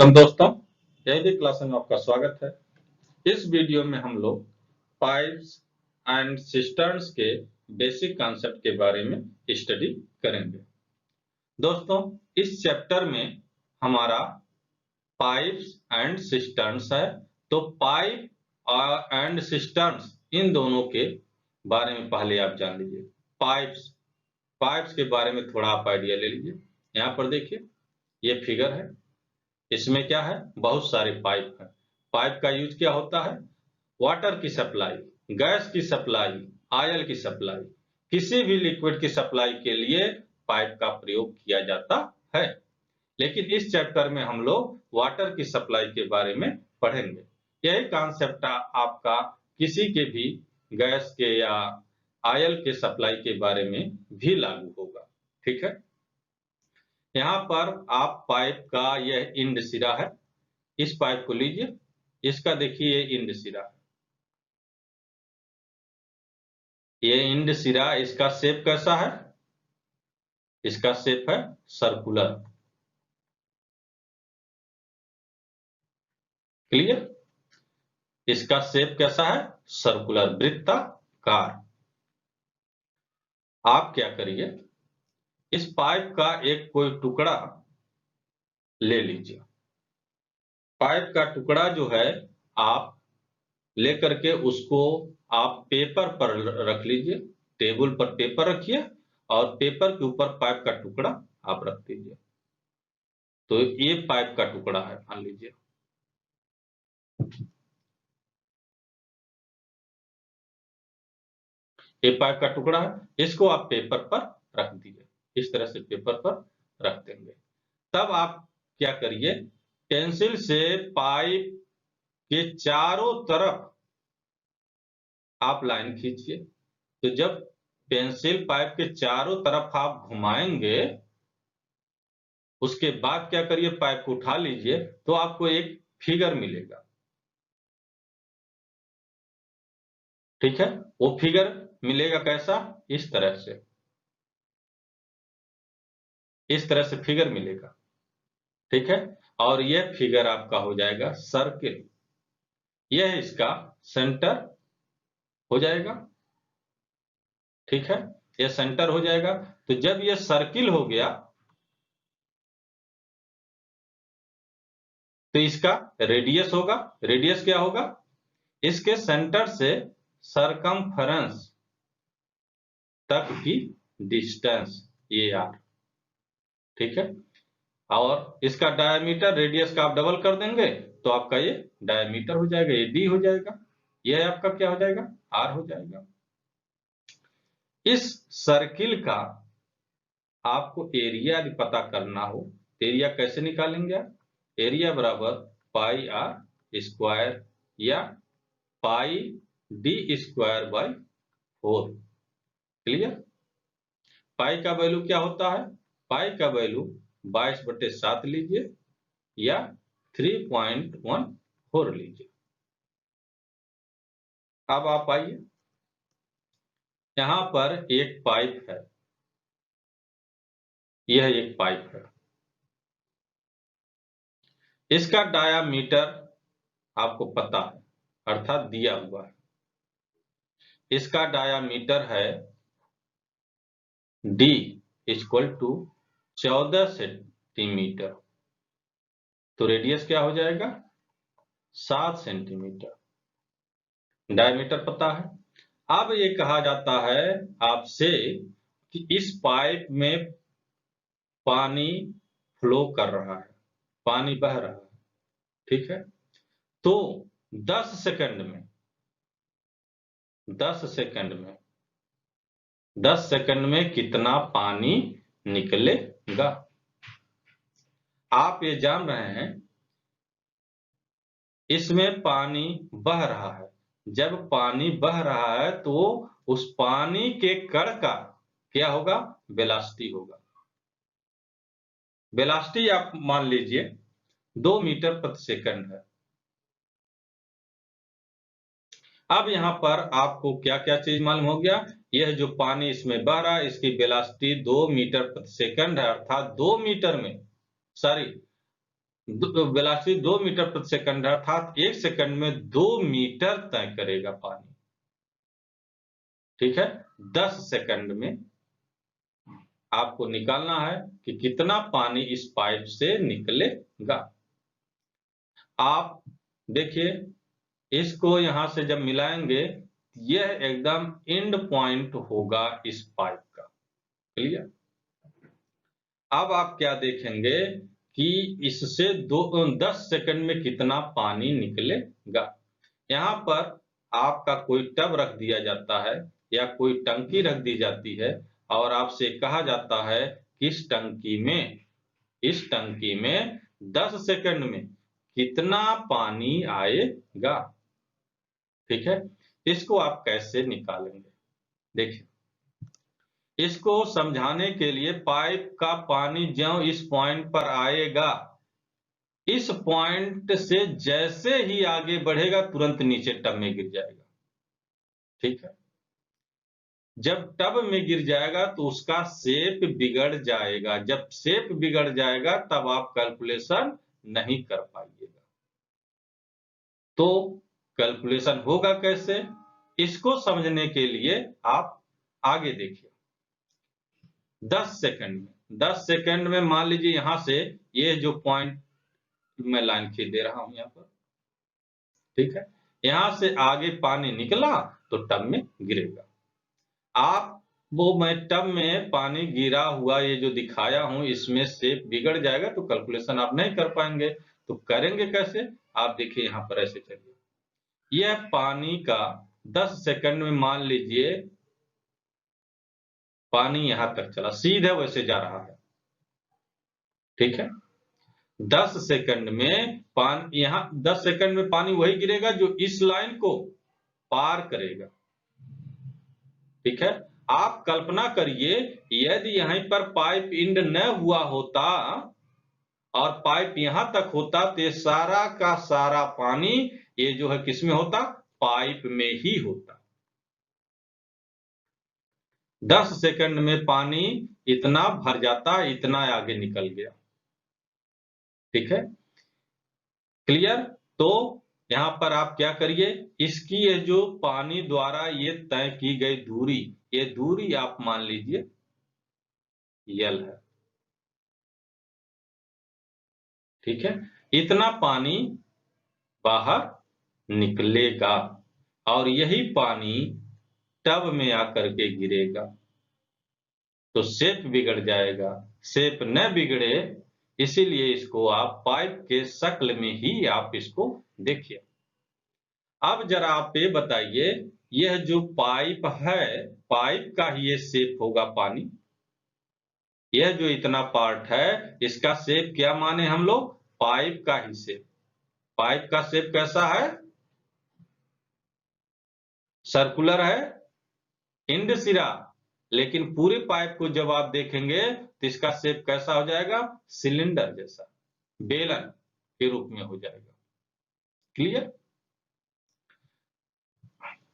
Welcome दोस्तों, एआईडी class में आपका स्वागत है। इस वीडियो में हम लोग पाइप्स एंड सिस्टर्न्स के बेसिक कॉन्सेप्ट के बारे में स्टडी करेंगे। दोस्तों, इस चैप्टर में हमारा पाइप्स एंड सिस्टर्न्स है। तो पाइप एंड सिस्टर्न्स इन दोनों के बारे में पहले आप जान लीजिए। पाइप्स के बारे में थोड़ा आप आइडिया ले लीजिए। यहाँ पर देखिए, ये फिगर है। इसमें क्या है? बहुत सारे पाइप हैं। पाइप का यूज क्या होता है? वाटर की सप्लाई, गैस की सप्लाई, ऑयल की सप्लाई, किसी भी लिक्विड की सप्लाई के लिए पाइप का प्रयोग किया जाता है। लेकिन इस चैप्टर में हम लोग वाटर की सप्लाई के बारे में पढ़ेंगे। यही कॉन्सेप्ट आपका किसी के भी गैस के या ऑयल के सप्लाई के बारे में भी लागू होगा। ठीक है। यहाँ पर आप पाइप का यह इंड सिरा है। इस पाइप को लीजिए, इसका देखिए ये इंड सिरा है। ये इंड सिरा, इसका शेप कैसा है? इसका शेप है सर्कुलर। क्लियर? इसका शेप कैसा है? सर्कुलर, वृत्ताकार। आप क्या करिए, इस पाइप का एक कोई टुकड़ा ले लीजिए। पाइप का टुकड़ा जो है, आप लेकर के उसको आप पेपर पर रख लीजिए। टेबल पर पेपर रखिए और पेपर के ऊपर पाइप का टुकड़ा आप रख दीजिए। तो ये पाइप का टुकड़ा है, मान लीजिए। ये पाइप का टुकड़ा है, इसको आप पेपर पर रख दीजिए। इस तरह से पेपर पर रख देंगे। तब आप क्या करिए, पेंसिल से पाइप के चारों तरफ आप लाइन खींचिए। तो जब पेंसिल पाइप के चारों तरफ आप घुमाएंगे, उसके बाद क्या करिए, पाइप को उठा लीजिए तो आपको एक फिगर मिलेगा। ठीक है। वो फिगर मिलेगा कैसा? इस तरह से, इस तरह से फिगर मिलेगा। ठीक है। और यह फिगर आपका हो जाएगा सर्किल। यह इसका सेंटर हो जाएगा। ठीक है। यह सेंटर हो जाएगा। तो जब यह सर्किल हो गया तो इसका रेडियस होगा। रेडियस क्या होगा? इसके सेंटर से सरकमफेरेंस तक की डिस्टेंस, ये आर। ठीक है। और इसका डायमीटर रेडियस का आप डबल कर देंगे तो आपका ये डायमीटर हो जाएगा, ये डी हो जाएगा। ये आपका क्या हो जाएगा? आर हो जाएगा। इस सर्किल का आपको एरिया यदि पता करना हो तो एरिया कैसे निकालेंगे आप? एरिया बराबर पाई आर स्क्वायर या पाई डी स्क्वायर बाई 4। क्लियर? पाई का वैल्यू क्या होता है? पाई का वैल्यू 22/7 लीजिए या 3.14 लीजिए। अब आप आइए, यहां पर एक पाइप है। यह एक पाइप है। इसका डायामीटर आपको पता है, अर्थात दिया हुआ है। इसका डायामीटर है D इक्वल टू 14 सेंटीमीटर। तो रेडियस क्या हो जाएगा? 7 सेंटीमीटर। डायमीटर पता है। अब ये कहा जाता है आपसे कि इस पाइप में पानी फ्लो कर रहा है, पानी बह रहा है। ठीक है। तो 10 सेकंड में 10 सेकंड में 10 सेकंड में कितना पानी निकलेगा? आप ये जान रहे हैं, इसमें पानी बह रहा है। जब पानी बह रहा है तो उस पानी के कण का क्या होगा? वेलोसिटी होगा। वेलोसिटी आप मान लीजिए 2 मीटर प्रति सेकंड है। अब यहाँ पर आपको क्या क्या चीज मालूम हो गया? यह जो पानी इसमें बह रहा है, इसकी वेलोसिटी 2 मीटर प्रति सेकंड है, अर्थात 2 मीटर में, सॉरी वेलोसिटी 2 मीटर प्रति सेकंड है, अर्थात 1 सेकंड में 2 मीटर तय करेगा पानी। ठीक है, 10 सेकंड में आपको निकालना है कि कितना पानी इस पाइप से निकलेगा। आप देखिए, इसको यहां से जब मिलाएंगे, यह एकदम एंड पॉइंट होगा इस पाइप का। क्लियर? अब आप क्या देखेंगे कि इससे 10 सेकंड में कितना पानी निकलेगा। यहाँ पर आपका कोई टब रख दिया जाता है या कोई टंकी रख दी जाती है और आपसे कहा जाता है कि इस टंकी में 10 सेकंड में कितना पानी आएगा। ठीक है, इसको आप कैसे निकालेंगे? देखिए, इसको समझाने के लिए पाइप का पानी ज्यों इस पॉइंट पर आएगा, इस पॉइंट से जैसे ही आगे बढ़ेगा तुरंत नीचे टब में गिर जाएगा। ठीक है, जब टब में गिर जाएगा तो उसका शेप बिगड़ जाएगा। जब शेप बिगड़ जाएगा तब आप कैलकुलेशन नहीं कर पाइएगा। तो कैलकुलेशन होगा कैसे? इसको समझने के लिए आप आगे देखिए। 10 सेकंड में मान लीजिए यहां से ये जो पॉइंट मैं लाइन खींच दे रहा हूं यहां पर। ठीक है, यहां से आगे पानी निकला तो टब में गिरेगा। आप मैं टब में पानी गिरा हुआ ये जो दिखाया हूं, इसमें शेप बिगड़ जाएगा तो कैलकुलेशन आप नहीं कर पाएंगे। तो करेंगे कैसे? आप देखिए यहां पर ऐसे चलिए, यह पानी का 10 सेकंड में मान लीजिए पानी यहां तक चला, सीधे वैसे जा रहा है। ठीक है, 10 सेकंड में पानी यहां 10 सेकंड में पानी वही गिरेगा जो इस लाइन को पार करेगा। ठीक है, आप कल्पना करिए यदि यहीं पर पाइप एंड न हुआ होता और पाइप यहां तक होता तो ये सारा का सारा पानी ये जो है किसमें होता? पाइप में ही होता। 10 सेकंड में पानी इतना भर जाता, इतना आगे निकल गया। ठीक है, क्लियर? तो यहां पर आप क्या करिए, इसकी ये जो पानी द्वारा ये तय की गई दूरी, ये दूरी आप मान लीजिए यल है। ठीक है, इतना पानी बाहर निकलेगा और यही पानी टब में आकर के गिरेगा तो शेप बिगड़ जाएगा। शेप न बिगड़े इसीलिए इसको आप पाइप के शक्ल में ही आप इसको देखिए। अब जरा आप ये बताइए, यह जो पाइप है, पाइप का ही ये शेप होगा पानी। यह जो इतना पार्ट है इसका शेप क्या माने हम लोग? पाइप का ही शेप। पाइप का शेप कैसा है? सर्कुलर है, एंड सिरा। लेकिन पूरे पाइप को जब आप देखेंगे तो इसका शेप कैसा हो जाएगा? सिलेंडर जैसा, बेलन के रूप में हो जाएगा। क्लियर?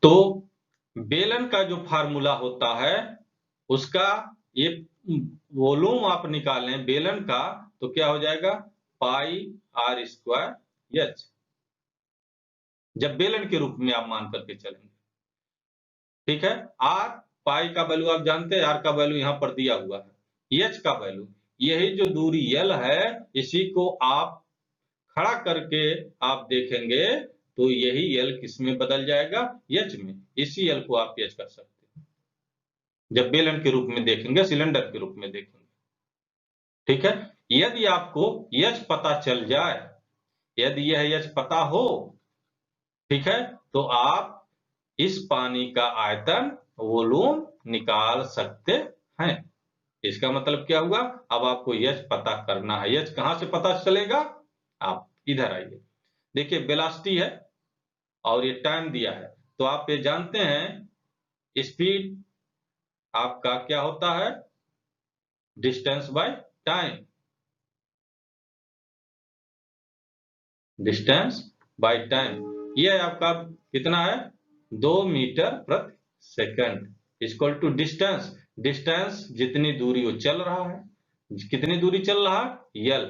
तो बेलन का जो फार्मूला होता है उसका ये वॉल्यूम आप निकालें बेलन का तो क्या हो जाएगा? पाई आर स्क्वायर एच, जब बेलन के रूप में आप मान करके चलेंगे। ठीक है, आर पाई का वैल्यू आप जानते हैं, आर का वैल्यू यहां पर दिया हुआ है, एच का वैल्यू यही जो दूरी यल है इसी को आप खड़ा करके आप देखेंगे तो यही यल किस में बदल जाएगा? एच में। इसी यल को आप एच कर सकते हैं जब बेलन के रूप में देखेंगे, सिलेंडर के रूप में देखेंगे। ठीक है, यदि आपको एच पता चल जाए, यदि यह एच पता हो, ठीक है, तो आप इस पानी का आयतन वॉल्यूम निकाल सकते हैं। इसका मतलब क्या हुआ? अब आपको एच पता करना है। एच कहां से पता चलेगा? आप इधर आइए, देखिए वेलोसिटी है और ये टाइम दिया है, तो आप ये जानते हैं स्पीड आपका क्या होता है? Distance by time. Distance by time ये आपका कितना है? 2 मीटर प्रति second equal to distance. Distance जितनी दूरी वो चल रहा है, कितनी दूरी चल रहा है? यल।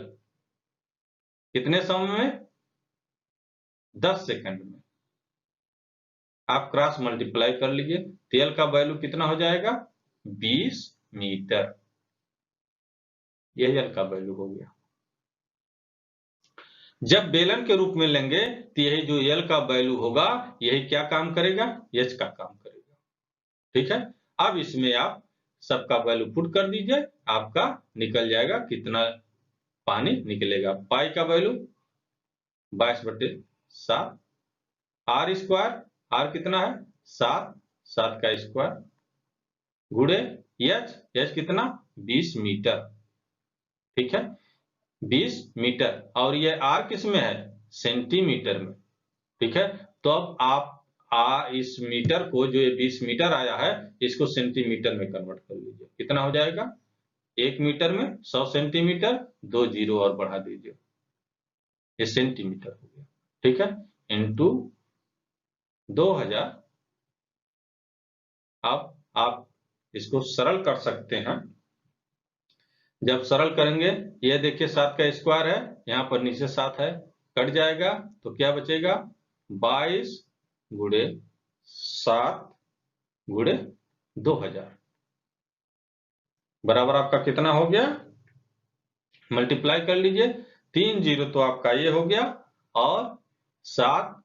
कितने समय में? 10 सेकंड में। आप क्रॉस मल्टीप्लाई कर लीजिए, तो एल का वैल्यू कितना हो जाएगा? 20 मीटर। यही एल का वैल्यू हो गया। जब बेलन के रूप में लेंगे तो यही जो एल का वैल्यू होगा यही क्या काम करेगा? एच का काम करेगा। ठीक है, अब इसमें आप सबका वैल्यू पुट कर दीजिए, आपका निकल जाएगा कितना पानी निकलेगा। पाई का वैल्यू 22/7, आर स्क्वायर, आर कितना है? 7, 7 का स्क्वायर गुणे एच, एच कितना? 20 मीटर। ठीक है, 20 मीटर, और ये आर किस में है? सेंटीमीटर में। ठीक है, तो अब आप इस मीटर को, जो ये 20 मीटर आया है, इसको सेंटीमीटर में कन्वर्ट कर लीजिए। कितना हो जाएगा? 1 मीटर में 100 सेंटीमीटर, 2 जीरो और बढ़ा दीजिए, ये सेंटीमीटर हो गया। ठीक है, इंटू 2000। अब आप इसको सरल कर सकते हैं। जब सरल करेंगे, ये देखिए 7 का स्क्वायर है, यहाँ पर नीचे 7 है, कट जाएगा तो क्या बचेगा? 22 गुणे 7 गुणे 2000 बराबर आपका कितना हो गया? मल्टीप्लाई कर लीजिए, 3 जीरो तो आपका ये हो गया, और 7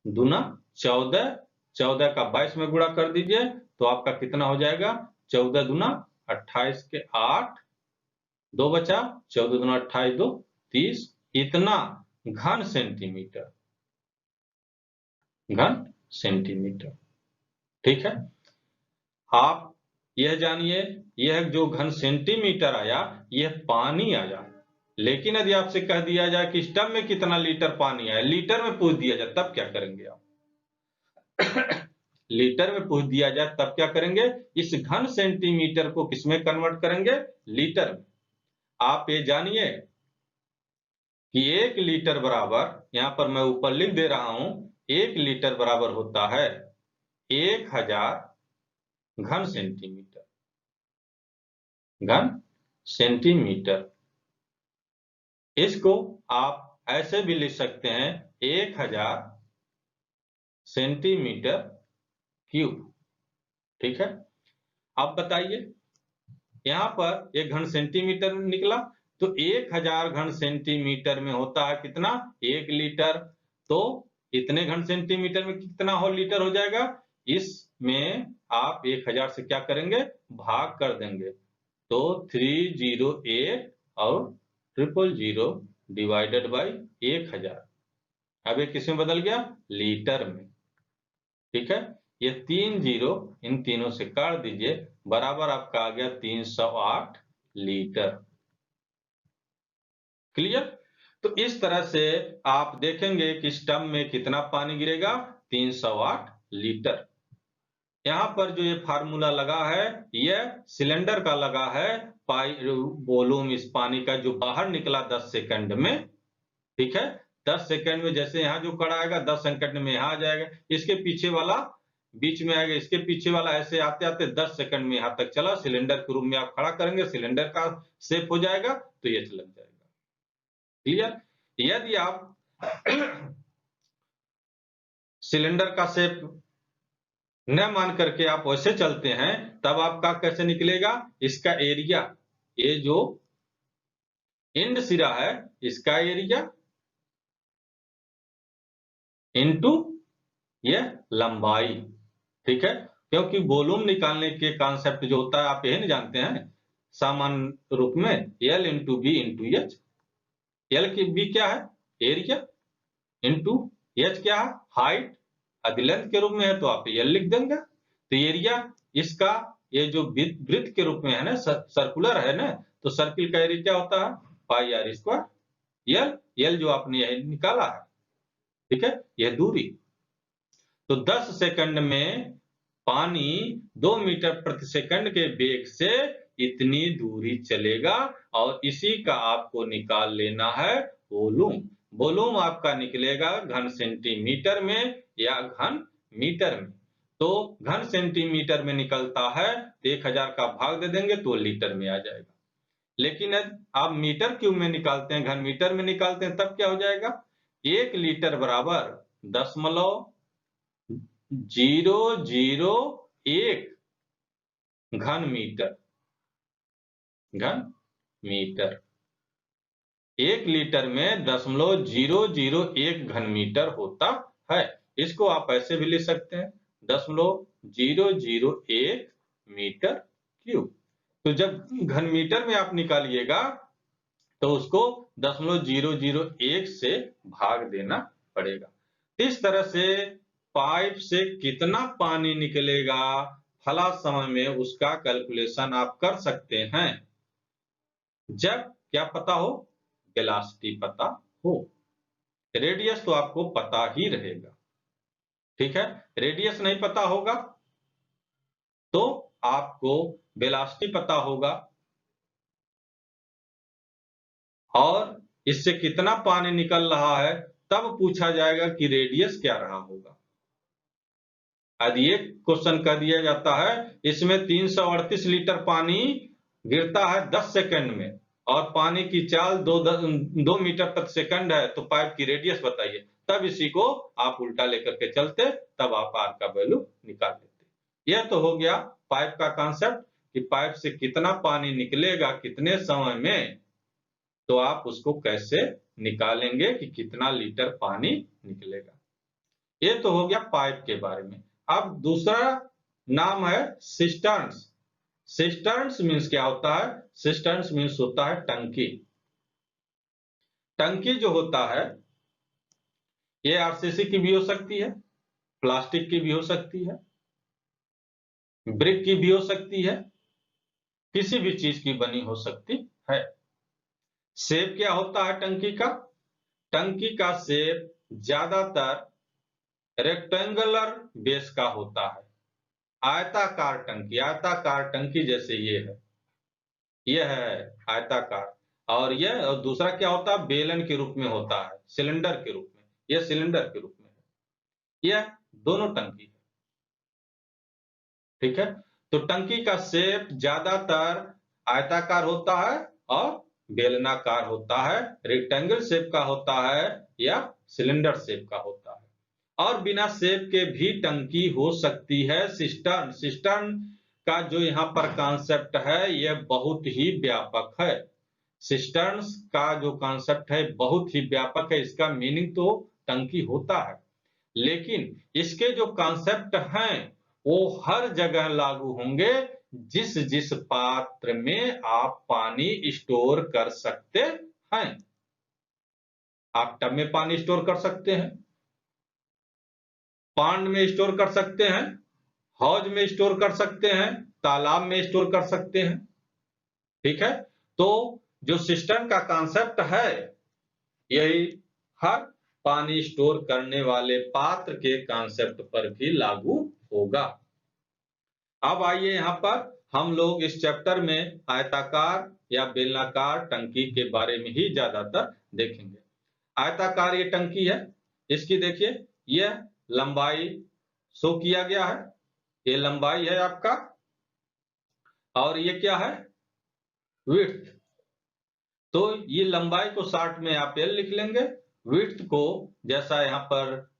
दूना 14, 14 का 22 में गुणा कर दीजिए तो आपका कितना हो जाएगा? 14 दूना 28 के 8, 2 बचा, 14 दूना 28, 2 30, इतना घन सेंटीमीटर, घन सेंटीमीटर। ठीक है, आप यह जानिए, यह जो घन सेंटीमीटर आया यह पानी आया, लेकिन यदि आपसे कह दिया जाए कि इस टब में कितना लीटर पानी आया, लीटर में पूछ दिया जाए, तब क्या करेंगे आप? लीटर में पूछ दिया जाए तब क्या करेंगे? इस घन सेंटीमीटर को किसमें कन्वर्ट करेंगे? लीटर में। आप ये जानिए कि 1 लीटर बराबर, यहां पर मैं ऊपर लिख दे रहा हूं, 1 लीटर बराबर होता है 1000 घन सेंटीमीटर, घन सेंटीमीटर। इसको आप ऐसे भी लिख सकते हैं 1000 सेंटीमीटर क्यूब। ठीक है, अब बताइए, यहां पर एक घन सेंटीमीटर निकला, तो 1000 घन सेंटीमीटर में होता है कितना? 1 लीटर। तो इतने घन सेंटीमीटर में कितना हो लीटर हो जाएगा? इसमें आप 1000 से क्या करेंगे? भाग कर देंगे, तो 308 और 000 डिवाइडेड बाई 1000। अब ये किसमें बदल गया? लीटर में। ठीक है, ये 3 जीरो इन तीनों से काट दीजिए, बराबर आपका आ गया 308 लीटर। क्लियर? तो इस तरह से आप देखेंगे कि इस टब में कितना पानी गिरेगा? 308 लीटर। यहाँ पर जो ये फार्मूला लगा है, यह सिलेंडर का लगा है, पाई वॉल्यूम इस पानी का जो बाहर निकला 10 सेकंड में। ठीक है, 10 सेकंड में जैसे यहाँ जो कड़ा आएगा 10 सेकंड में यहाँ आ जाएगा, इसके पीछे वाला बीच में आएगा, इसके पीछे वाला ऐसे आते आते 10 सेकंड में यहाँ तक चला। सिलेंडर के रूप में आप खड़ा करेंगे, सिलेंडर का शेप हो जाएगा, तो ये लग जाएगा। क्लियर? यदि आप सिलेंडर का शेप न मान करके आप वैसे चलते हैं, तब आपका कैसे निकलेगा? इसका एरिया, ये जो एंड सिरा है इसका एरिया इनटू ये लंबाई। ठीक है, क्योंकि वॉल्यूम निकालने के कॉन्सेप्ट जो होता है आप यही नहीं जानते हैं सामान्य रूप में, L into B into H. L की बी क्या है? एरिया, इंटू एच क्या है? हाइट। यदि लेंथ के रूप में है तो आप एल लिख देंगे। तो एरिया इसका, ये जो वृत्त के रूप में है ना, सर्कुलर है ना, तो सर्किल का एरिया क्या होता है? पाई आर स्क्वायर। एल, एल जो आपने यही निकाला है। ठीक है, यह दूरी। तो 10 सेकंड में पानी 2 मीटर प्रति सेकंड के वेग से इतनी दूरी चलेगा, और इसी का आपको निकाल लेना है वॉल्यूम। वॉल्यूम आपका निकलेगा घन सेंटीमीटर में या घन मीटर में। तो घन सेंटीमीटर में निकलता है, 1000 का भाग दे देंगे तो लीटर में आ जाएगा। लेकिन यदि आप मीटर क्यूब में निकालते हैं, घन मीटर में निकालते हैं, तब क्या हो जाएगा? 1 लीटर बराबर 0.001 घन मीटर। घन मीटर 1 लीटर में 0.001 घन मीटर होता है। इसको आप ऐसे भी लिख सकते हैं 0.001 मीटर क्यूब। तो जब घन मीटर में आप निकालिएगा तो उसको 0.001 से भाग देना पड़ेगा। इस तरह से पाइप से कितना पानी निकलेगा फला समय में, उसका कैलकुलेशन आप कर सकते हैं जब क्या पता हो? वेलोसिटी पता हो। रेडियस तो आपको पता ही रहेगा, ठीक है। रेडियस नहीं पता होगा तो आपको वेलोसिटी पता होगा, और इससे कितना पानी निकल रहा है तब पूछा जाएगा कि रेडियस क्या रहा होगा। यदि एक क्वेश्चन कर दिया जाता है इसमें 338 लीटर पानी गिरता है 10 सेकंड में और पानी की चाल 2 मीटर प्रति सेकंड है, तो पाइप की रेडियस बताइए। तब इसी को आप उल्टा लेकर के चलते, तब आप आर का वैल्यू निकाल लेते। यह तो हो गया पाइप का कॉन्सेप्ट कि पाइप से कितना पानी निकलेगा कितने समय में, तो आप उसको कैसे निकालेंगे कि कितना लीटर पानी निकलेगा। ये तो हो गया पाइप के बारे में। अब दूसरा नाम है सिस्टर्न्स। सिस्टर्न्स मीन्स क्या होता है? सिस्टर्न्स मीन्स होता है टंकी। टंकी जो होता है ये आरसीसी की भी हो सकती है, प्लास्टिक की भी हो सकती है, ब्रिक की भी हो सकती है, किसी भी चीज की बनी हो सकती है। शेप क्या होता है टंकी का? टंकी का शेप ज्यादातर रेक्टेंगुलर बेस का होता है। आयताकार टंकी जैसे ये है आयताकार। और दूसरा क्या होता है? बेलन के रूप में होता है, सिलेंडर के रूप में। यह सिलेंडर के रूप में है। यह दोनों टंकी है, ठीक है। तो टंकी का शेप ज्यादातर आयताकार होता है और बेलनाकार होता है, रेक्टेंगल शेप का होता है या सिलेंडर शेप का होता है। और बिना शेप के भी टंकी हो सकती है। सिस्टर्न, सिस्टर्न का जो यहाँ पर कॉन्सेप्ट है यह बहुत ही व्यापक है। सिस्टर्न्स का जो कॉन्सेप्ट है बहुत ही व्यापक है। इसका मीनिंग तो टंकी होता है, लेकिन इसके जो कॉन्सेप्ट हैं वो हर जगह लागू होंगे जिस जिस पात्र में आप पानी स्टोर कर सकते हैं। आप टब में पानी स्टोर कर सकते हैं, पांड में स्टोर कर सकते हैं, हौज में स्टोर कर सकते हैं, तालाब में स्टोर कर सकते हैं, ठीक है। तो जो सिस्टम का कॉन्सेप्ट है यही हर पानी स्टोर करने वाले पात्र के कॉन्सेप्ट पर भी लागू होगा। अब आइए यहाँ पर हम लोग इस चैप्टर में आयताकार या बेलनाकार टंकी के बारे में ही ज्यादातर देखेंगे। आयताकार ये टंकी है, इसकी देखिए यह लंबाई शो किया गया है, ये लंबाई है आपका, और ये क्या है? विड्थ। तो ये लंबाई को शॉर्ट में आप एल लिख लेंगे, विड्थ को जैसा यहाँ पर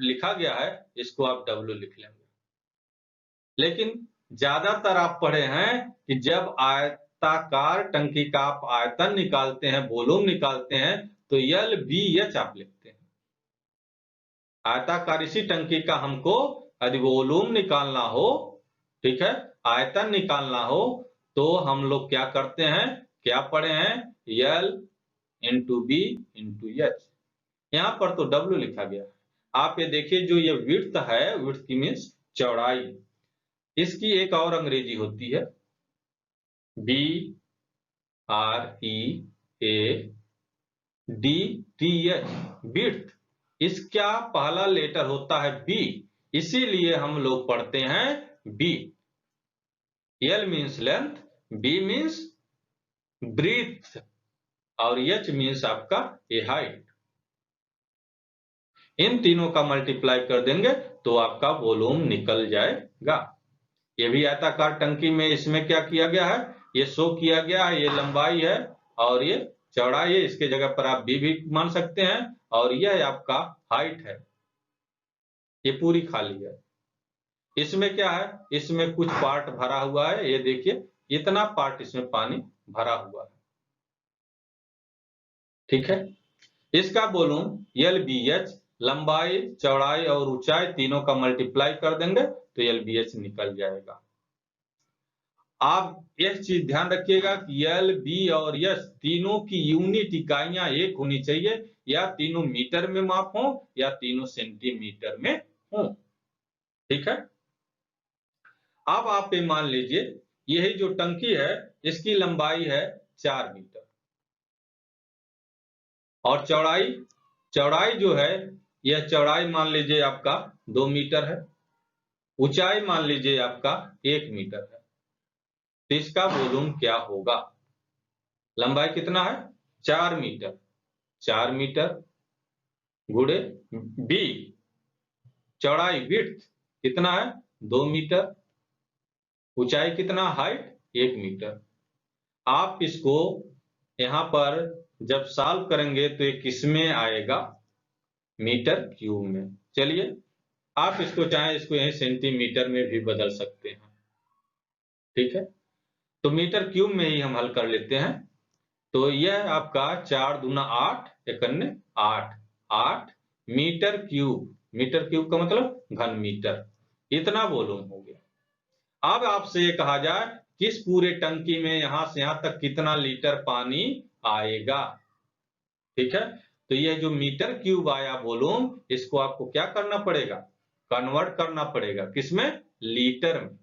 लिखा गया है इसको आप डब्ल्यू लिख लेंगे। लेकिन ज्यादातर आप पढ़े हैं कि जब आयताकार टंकी का आप आयतन निकालते हैं, वॉल्यूम निकालते हैं, तो एल बी एच आप लिखते हैं। आयताकार इसी टंकी का हमको यदि वॉल्यूम निकालना हो, ठीक है, आयतन निकालना हो, तो हम लोग क्या करते हैं? क्या पढ़े हैं? L into B into H. यहाँ पर तो डब्ल्यू लिखा गया है। आप ये देखिए जो ये विड्थ है, विड्थ की मीन्स चौड़ाई, इसकी एक और अंग्रेजी होती है B R E A D T H, width. इसका पहला लेटर होता है बी, इसीलिए हम लोग पढ़ते हैं B. L means length, B means breath और एच मीन्स आपका ए हाइट। इन तीनों का मल्टीप्लाई कर देंगे तो आपका वॉल्यूम निकल जाएगा। ये भी आयताकार टंकी में इसमें क्या किया गया है? ये शो किया गया है, ये लंबाई है और ये चौड़ाई है। इसके जगह पर आप बी भी मान सकते हैं। और यह आपका हाइट है, ये पूरी खाली है। इसमें क्या है, इसमें कुछ पार्ट भरा हुआ है, ये देखिए इतना पार्ट इसमें पानी भरा हुआ है। ठीक है, इसका वॉल्यूम LBH, लंबाई चौड़ाई और ऊंचाई तीनों का मल्टीप्लाई कर देंगे तो LBH निकल जाएगा। आप एक चीज ध्यान रखिएगा कि L, B और S तीनों की यूनिट इकाइयां एक होनी चाहिए, या तीनों मीटर में माप हो या तीनों सेंटीमीटर में हो। ठीक है, अब आप ये मान लीजिए यही जो टंकी है इसकी लंबाई है 4 मीटर और चौड़ाई जो है यह चौड़ाई मान लीजिए आपका 2 मीटर है, ऊंचाई मान लीजिए आपका 1 मीटर है। तो इसका वॉल्यूम क्या होगा? लंबाई कितना है? 4 मीटर, 4 मीटर गुणे बी, चौड़ाई विड्थ कितना है? 2 मीटर, ऊंचाई कितना? Height 1 metre. आप इसको यहां पर जब सॉल्व करेंगे तो ये किस में आएगा? मीटर क्यूब में। चलिए आप इसको चाहे इसको यही सेंटीमीटर में भी बदल सकते हैं। ठीक है, तो मीटर क्यूब में ही हम हल कर लेते हैं। तो यह आपका 4 दूना 8, 8, 8 मीटर क्यूब। मीटर क्यूब का मतलब घन मीटर, इतना वॉल्यूम हो गया। अब आपसे ये कहा जाए कि इस पूरे टंकी में यहां से यहां तक कितना लीटर पानी आएगा। ठीक है, तो ये जो मीटर क्यूब आया वॉल्यूम, इसको आपको क्या करना पड़ेगा? कन्वर्ट करना पड़ेगा, किसमें? लीटर में।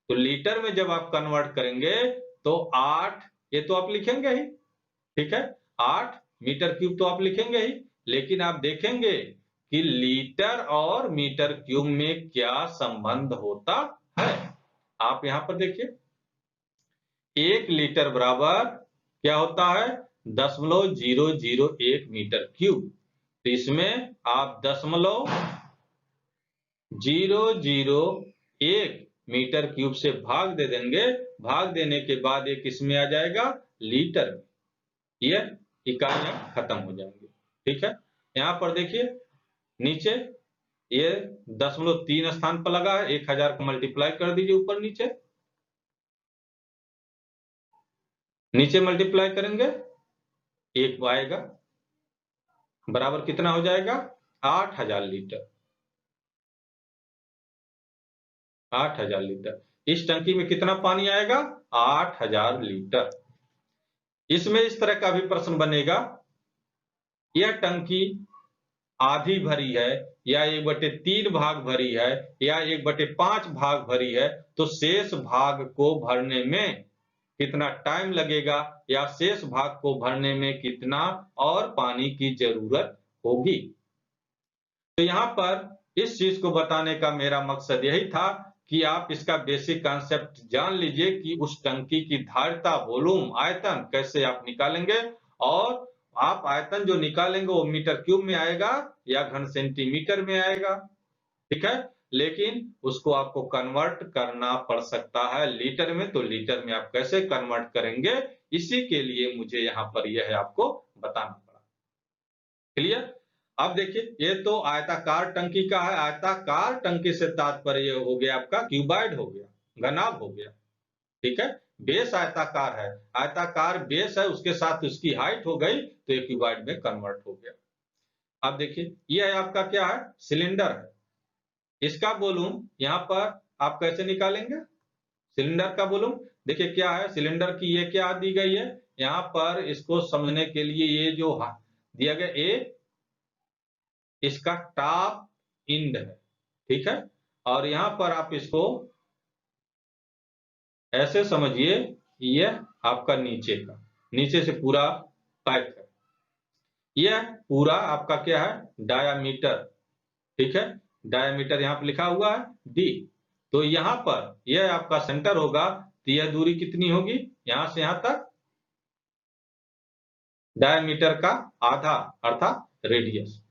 तो लीटर में जब आप कन्वर्ट करेंगे तो 8, ये तो आप लिखेंगे ही। ठीक है, 8 मीटर क्यूब तो आप लिखेंगे ही, लेकिन आप देखेंगे कि लीटर और मीटर क्यूब में क्या संबंध होता है। आप यहां पर देखिए, 1 लीटर बराबर क्या होता है? 0.001 मीटर क्यूब। तो इसमें आप 0.001 मीटर क्यूब से भाग दे देंगे। भाग देने के बाद ये किस में आ जाएगा? लीटर में। ये इकाइयां खत्म हो जाएंगी। ठीक है, यहां पर देखिए नीचे ये 0.3 स्थान पर लगा है, 1000 को मल्टीप्लाई कर दीजिए ऊपर नीचे, नीचे मल्टीप्लाई करेंगे 1 आएगा, बराबर कितना हो जाएगा? 8000 लीटर। 8000 लीटर। इस टंकी में कितना पानी आएगा? 8000 लीटर। इसमें इस तरह का भी प्रश्न बनेगा, यह टंकी आधी भरी है या 1/3 भाग भरी है या 1/5 भाग भरी है, तो शेष भाग को भरने में कितना टाइम लगेगा या शेष भाग को भरने में कितना और पानी की जरूरत होगी। तो यहाँ पर इस चीज को बताने का मेरा मकसद यही था कि आप इसका बेसिक कॉन्सेप्ट जान लीजिए कि उस टंकी की धारिता, वॉल्यूम, आयतन कैसे आप निकालेंगे, और आप आयतन जो निकालेंगे वो मीटर क्यूब में आएगा या घन सेंटीमीटर में आएगा। ठीक है, लेकिन उसको आपको कन्वर्ट करना पड़ सकता है लीटर में, तो लीटर में आप कैसे कन्वर्ट करेंगे, इसी के लिए मुझे यहाँ पर यह आपको बताना पड़ा। क्लियर? अब देखिए ये तो आयताकार टंकी का है। आयताकार टंकी से तात्पर्य हो गया आपका क्यूबाइड हो गया, घनाभ हो गया। ठीक है, बेस आयताकार है, आयताकार बेस है, उसके साथ उसकी हाइट हो गई तो ये क्यूबाइड में कन्वर्ट हो गया। अब देखिए ये है आपका क्या है? सिलेंडर है। इसका वॉल्यूम यहाँ पर आप कैसे निकालेंगे? सिलेंडर का वॉल्यूम देखिए क्या है, सिलेंडर की ये क्या दी गई है यहाँ पर, इसको समझने के लिए ये जो दिया गया ए, इसका टॉप एंड है। ठीक है, और यहां पर आप इसको ऐसे समझिए, यह आपका नीचे का, नीचे से पूरा पैक है। यह पूरा आपका क्या है? डायामीटर। ठीक है, डायामीटर यहां पर लिखा हुआ है डी। तो यहां पर यह आपका सेंटर होगा, तो यह दूरी कितनी होगी यहां से यहां तक? डायामीटर का आधा अर्थात रेडियस।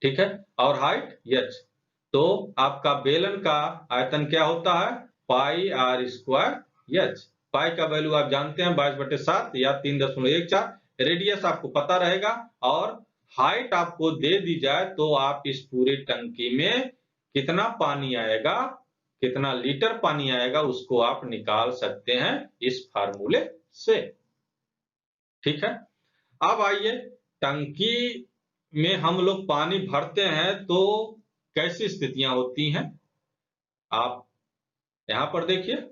ठीक है, और हाइट h। तो आपका बेलन का आयतन क्या होता है? पाई r² h। पाई का वैल्यू आप जानते हैं 22/7 या 3.14, रेडियस आपको पता रहेगा और हाइट आपको दे दी जाए तो आप इस पूरी टंकी में कितना पानी आएगा, कितना लीटर पानी आएगा, उसको आप निकाल सकते हैं इस फार्मूले से। ठीक है, अब आइए टंकी में हम लोग पानी भरते हैं तो कैसी स्थितियां होती हैं, आप यहां पर देखिए।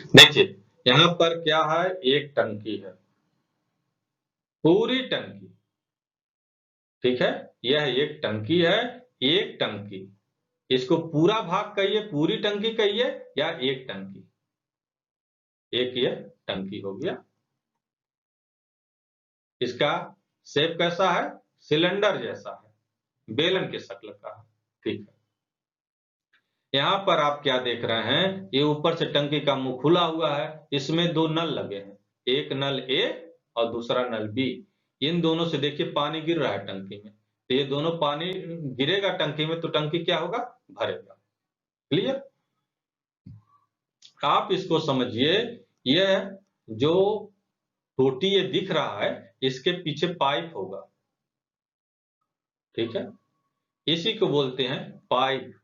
देखिए यहां पर क्या है, एक टंकी है, पूरी टंकी। ठीक है, यह एक टंकी है, एक टंकी। इसको पूरा भाग कहिए, पूरी टंकी कहिए, या एक टंकी, एक ये टंकी हो गया। इसका शेप कैसा है, सिलेंडर जैसा है, बेलन के शक्ल का है। ठीक है, यहाँ पर आप क्या देख रहे हैं, ये ऊपर से टंकी का मुंह खुला हुआ है, इसमें दो नल लगे हैं, एक नल ए और दूसरा नल बी। इन दोनों से देखिए पानी गिर रहा है टंकी में, तो ये दोनों पानी गिरेगा टंकी में तो टंकी क्या होगा, भरेगा। क्लियर, आप इसको समझिए, यह जो टोटी ये दिख रहा है इसके पीछे पाइप होगा। ठीक है, इसी को बोलते हैं पाइप।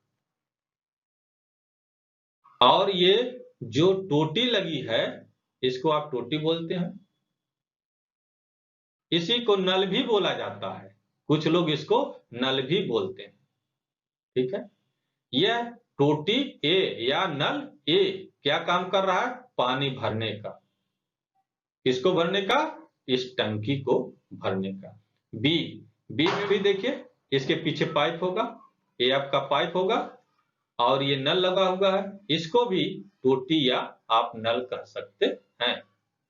और ये जो टोटी लगी है इसको आप टोटी बोलते हैं। इसी को नल भी बोला जाता है, कुछ लोग इसको नल भी बोलते हैं। ठीक है, यह टोटी ए या नल ए क्या काम कर रहा है, पानी भरने का। किसको भरने का, इस टंकी को भरने का। बी, बी में भी देखिए इसके पीछे पाइप होगा, ये आपका पाइप होगा और ये नल लगा हुआ है, इसको भी टोटी या आप नल कह सकते हैं,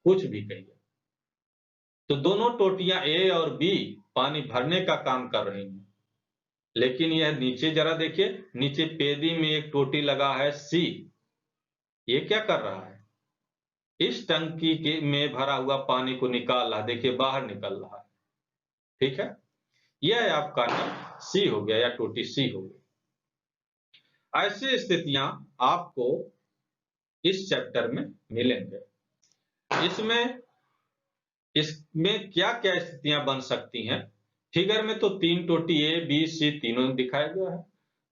कुछ भी कहिए। तो दोनों टोटियां ए और बी पानी भरने का काम कर रही हैं। लेकिन यह नीचे जरा देखिए, नीचे पेदी में एक टोटी लगा है सी, ये क्या कर रहा है, इस टंकी के में भरा हुआ पानी को निकाल रहा है, देखिए बाहर निकल रहा है। ठीक है, यह आपका नल सी हो गया या टोटी सी हो गई। ऐसी स्थितियां आपको इस चैप्टर में मिलेंगे। इसमें क्या क्या स्थितियां बन सकती हैं, फिगर में तो 3 टोटी ए बी सी तीनों दिखाया गया है,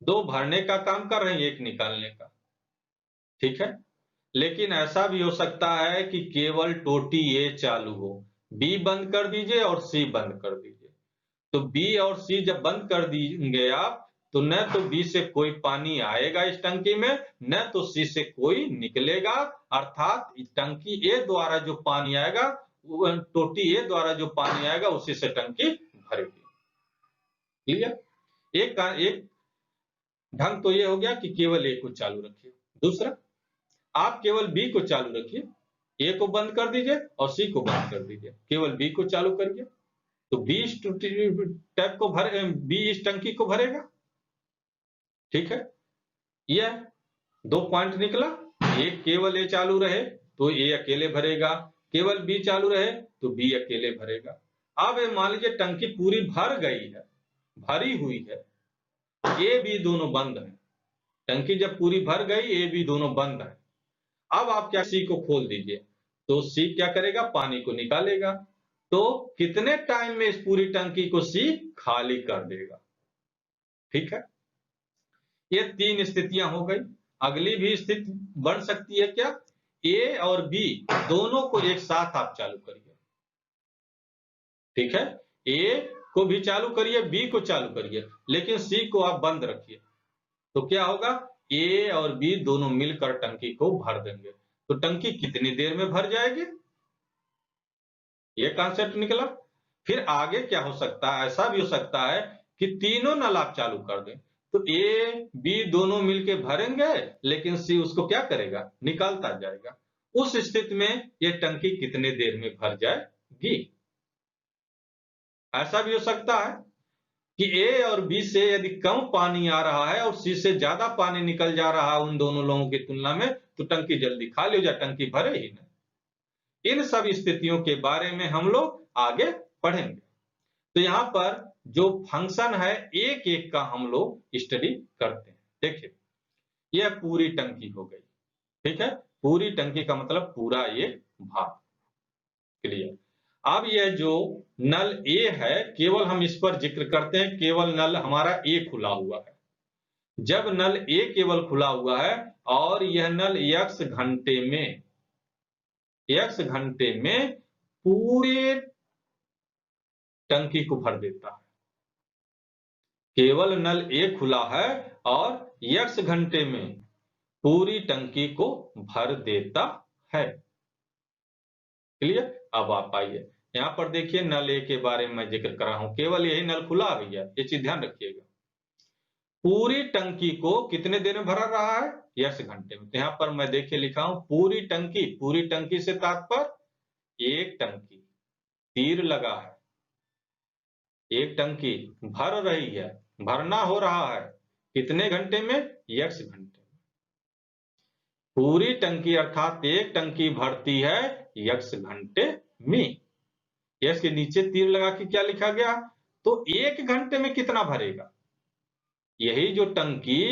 2 भरने का काम कर रहे हैं, 1 निकालने का। ठीक है, लेकिन ऐसा भी हो सकता है कि केवल टोटी ए चालू हो, बी बंद कर दीजिए और सी बंद कर दीजिए। तो बी और सी जब बंद कर देंगे आप, तो न तो बी से कोई पानी आएगा इस टंकी में, न तो सी से कोई निकलेगा। अर्थात टंकी ए द्वारा जो पानी आएगा, टोटी ए द्वारा जो पानी आएगा उसी से टंकी भरेगी। क्लियर, एक ढंग तो ये हो गया कि केवल ए को चालू रखिए। दूसरा, आप केवल बी को चालू रखिए, ए को बंद कर दीजिए और सी को बंद कर दीजिए, केवल बी को चालू करिए, तो बी इस टैप को बी इस टंकी को भरेगा। ठीक है, यह 2 पॉइंट निकला, एक केवल ए चालू रहे तो ए अकेले भरेगा, केवल बी चालू रहे तो बी अकेले भरेगा। अब मान लीजिए टंकी पूरी भर गई है, भरी हुई है, ए बी दोनों बंद है, टंकी जब पूरी भर गई ए बी दोनों बंद है। अब आप क्या, सी को खोल दीजिए, तो सी क्या करेगा, पानी को निकालेगा। तो कितने टाइम में इस पूरी टंकी को सी खाली कर देगा। ठीक है, ये 3 स्थितियां हो गई। अगली भी स्थिति बन सकती है क्या, ए और बी दोनों को एक साथ आप चालू करिए। ठीक है, ए को भी चालू करिए, बी को चालू करिए, लेकिन सी को आप बंद रखिए। तो क्या होगा, ए और बी दोनों मिलकर टंकी को भर देंगे। तो टंकी कितनी देर में भर जाएगी, ये कॉन्सेप्ट निकला। फिर आगे क्या हो सकता है, ऐसा भी हो सकता है कि तीनों नल आप चालू कर दें, तो ए बी दोनों मिलके भरेंगे, लेकिन सी उसको क्या करेगा, निकालता जाएगा। उस स्थिति में ये टंकी कितने देर में भर जाएगी। ऐसा भी हो सकता है कि ए और बी से यदि कम पानी आ रहा है और सी से ज्यादा पानी निकल जा रहा है उन दोनों लोगों की तुलना में, तो टंकी जल्दी खाली हो जाए, टंकी भरे ही नहीं। इन सब स्थितियों के बारे में हम लोग आगे पढ़ेंगे। तो यहाँ पर जो फंक्शन है एक एक का हम लोग स्टडी करते हैं। देखिए, यह पूरी टंकी हो गई, ठीक है, पूरी टंकी का मतलब पूरा ये भाग। क्लियर। अब ये जो नल ए है, केवल हम इस पर जिक्र करते हैं, केवल नल हमारा ए खुला हुआ है। जब नल ए केवल खुला हुआ है और यह नल x घंटे में पूरे टंकी को भर देता है। केवल नल ए खुला है और x घंटे में पूरी टंकी को भर देता है। क्लियर। अब आप आइए यहां पर देखिए, नल ए के बारे में मैं जिक्र कर रहा हूं, केवल यही नल खुला है भैया, ये चीज ध्यान रखिएगा। पूरी टंकी को कितने देर में भरा रहा है? x घंटे में। तो यहां पर मैं देखिए लिखा हूं पूरी टंकी से तात्पर्य एक टंकी, तीर लगा है, एक टंकी भर रही है, भरना हो रहा है कितने घंटे में? x घंटे में। पूरी टंकी अर्थात एक टंकी भरती है x घंटे में। x के नीचे तीर लगा के क्या लिखा गया? तो एक घंटे में कितना भरेगा? यही जो टंकी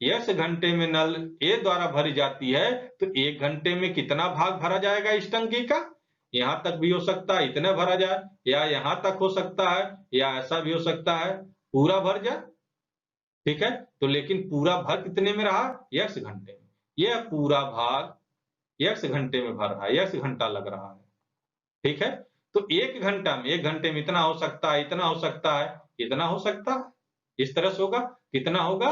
x घंटे में नल ए द्वारा भरी जाती है, तो एक घंटे में कितना भाग भरा जाएगा इस टंकी का? यहां तक भी हो सकता है इतने भरा जाए, या यहां तक हो सकता है, या ऐसा भी हो सकता है पूरा भर जाए। ठीक है, तो लेकिन पूरा भर कितने में रहा? x घंटे में। यह पूरा भाग x घंटे में भर रहा है, x घंटा लग रहा है। ठीक है, तो एक घंटे में इतना हो सकता है, इतना हो सकता है, इतना हो सकता है, इस तरह से होगा। कितना होगा?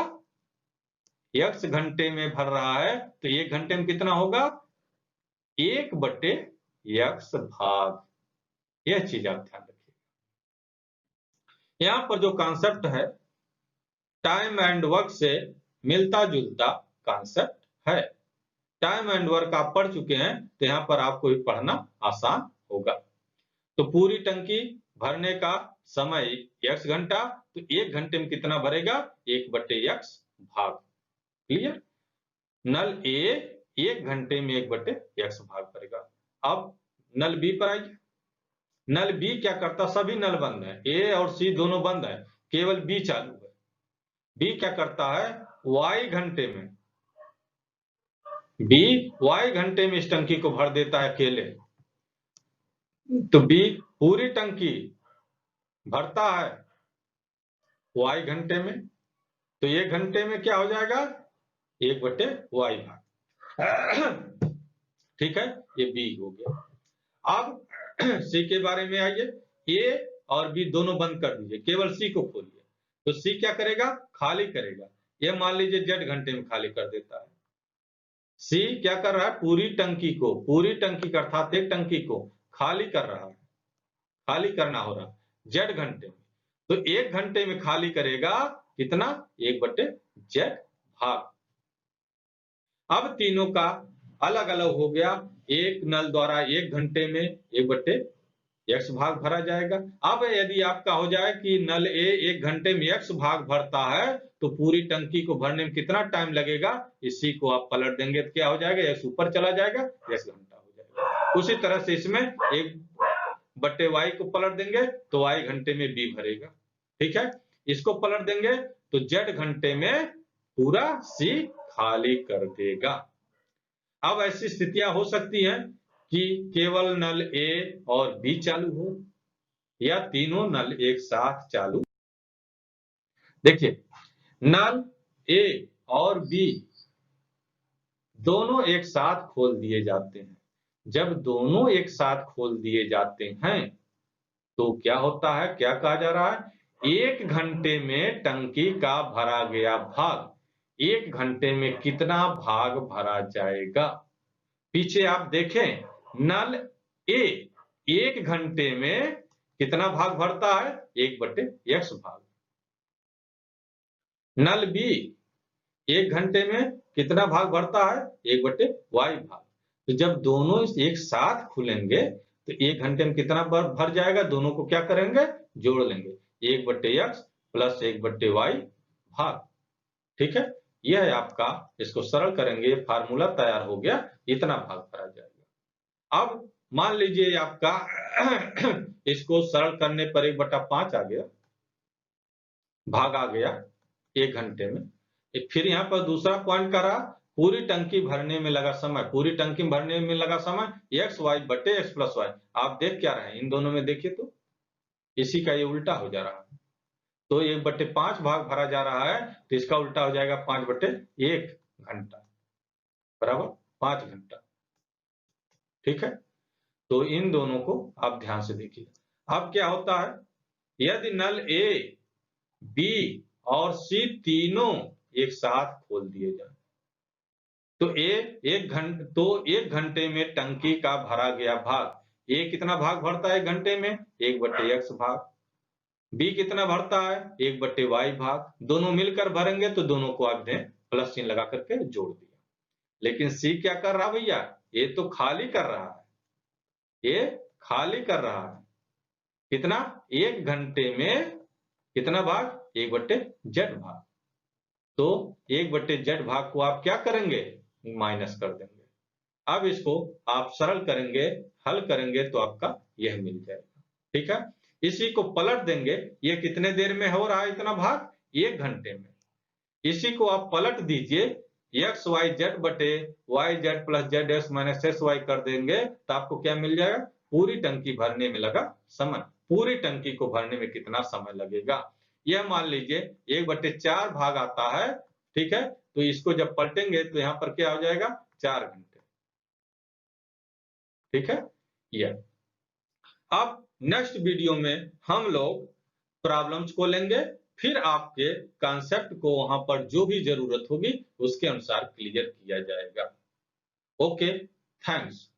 x घंटे में भर रहा है तो एक घंटे में कितना होगा? 1/x भाग। यह चीज आप ध्यान रखिए। यहां पर जो कॉन्सेप्ट है टाइम एंड वर्क से मिलता जुलता कॉन्सेप्ट है। टाइम एंड वर्क आप पढ़ चुके हैं, तो यहां पर आपको भी पढ़ना आसान होगा। तो पूरी टंकी भरने का समय x घंटा, तो एक घंटे में कितना भरेगा? 1/x भाग। क्लियर। नल ए एक घंटे में 1/x भाग भरेगा। अब नल बी पर आइए। नल बी क्या करता? सभी नल बंद है, ए और सी दोनों बंद है, केवल बी चालू है। बी क्या करता है? y घंटे में, बी y घंटे में इस टंकी को भर देता है अकेले। तो बी पूरी टंकी भरता है y घंटे में, तो एक घंटे में क्या हो जाएगा? 1/y भाग। ठीक है, ये बी हो गया। अब सी के बारे में आइए। ए और बी दोनों बंद कर दीजिए, केवल सी को खोलिए। तो सी क्या करेगा? खाली करेगा। ये मान लीजिए जेड घंटे में खाली कर देता है। सी क्या कर रहा है? पूरी टंकी का अर्थात एक टंकी को खाली कर रहा है, खाली करना हो रहा है जेड घंटे में। तो एक घंटे में खाली करेगा कितना? 1/z भाग। अब तीनों का अलग अलग हो गया। एक नल द्वारा एक घंटे में 1/x भाग भरा जाएगा। अब यदि आपका हो जाए कि नल ए एक घंटे में x भाग भरता है, तो पूरी टंकी को भरने में कितना टाइम लगेगा? इसी को आप पलट देंगे तो क्या हो जाएगा? x ऊपर चला जाएगा, x घंटा हो जाएगा। उसी तरह से इसमें 1/y को पलट देंगे तो y घंटे में b भरेगा। ठीक है, इसको पलट देंगे तो z घंटे में पूरा c खाली कर देगा। अब ऐसी स्थितियां हो सकती हैं कि केवल नल ए और बी चालू हो, या तीनों नल एक साथ चालू। देखिए, नल ए और बी दोनों एक साथ खोल दिए जाते हैं। जब दोनों एक साथ खोल दिए जाते हैं तो क्या होता है? क्या कहा जा रहा है? एक घंटे में टंकी का भरा गया भाग एक घंटे में कितना भाग भरा जाएगा? पीछे आप देखें, नल ए एक घंटे में कितना भाग भरता है? 1/x भाग। नल बी एक घंटे में कितना भाग भरता है? 1/y भाग। तो जब दोनों एक साथ खुलेंगे तो एक घंटे में कितना भर जाएगा? दोनों को क्या करेंगे? जोड़ लेंगे, 1/x प्लस 1/y भाग। ठीक है, यह है आपका, इसको सरल करेंगे, फार्मूला तैयार हो गया, इतना भाग भरा जाएगा। अब मान लीजिए आपका इसको सरल करने पर 1/5 आ गया, भाग आ गया एक घंटे में। फिर यहां पर दूसरा पॉइंट करा पूरी टंकी भरने में लगा समय, पूरी टंकी भरने में लगा समय एक्स वाई बटे एक्स प्लस वाई। आप देख क्या रहे हैं इन दोनों में, देखिए तो इसी का ये उल्टा हो जा रहा है। तो 1/5 भाग भरा जा रहा है, तो इसका उल्टा हो जाएगा 5/1 घंटा बराबर 5 घंटा। ठीक है, तो इन दोनों को आप ध्यान से देखिए। अब क्या होता है, यदि नल ए, बी और सी तीनों एक साथ खोल दिए जाए तो एक घंटे में टंकी का भरा गया भाग, ए कितना भाग भरता है 1 घंटे में, 1/x भाग। बी कितना भरता है, 1/y भाग। दोनों मिलकर भरेंगे तो दोनों को आपने प्लस चिन्ह लगा करके जोड़ दिया। लेकिन सी क्या कर रहा भैया, ये तो खाली कर रहा है, ये खाली कर रहा है। कितना, 1 घंटे में कितना भाग, 1/z भाग। तो 1/z भाग को आप क्या करेंगे, माइनस कर देंगे। अब इसको आप सरल करेंगे, हल करेंगे तो आपका यह मिल जाएगा। ठीक है, इसी को पलट देंगे, ये कितने देर में हो रहा है इतना भाग, 1 घंटे में। इसी को आप पलट दीजिए, एक्स वाई जेड बटे Y Z plus Z X minus S Y कर देंगे तो आपको क्या मिल जाएगा, पूरी टंकी भरने में लगा समय। पूरी टंकी को भरने में कितना समय लगेगा, यह मान लीजिए 1/4 भाग आता है। ठीक है, तो इसको जब पलटेंगे तो यहाँ पर क्या हो जाएगा, 4 घंटे। ठीक है, यह अब नेक्स्ट वीडियो में हम लोग प्रॉब्लम्स को लेंगे, फिर आपके कॉन्सेप्ट को वहां पर जो भी जरूरत होगी उसके अनुसार क्लियर किया जाएगा। Okay, thanks.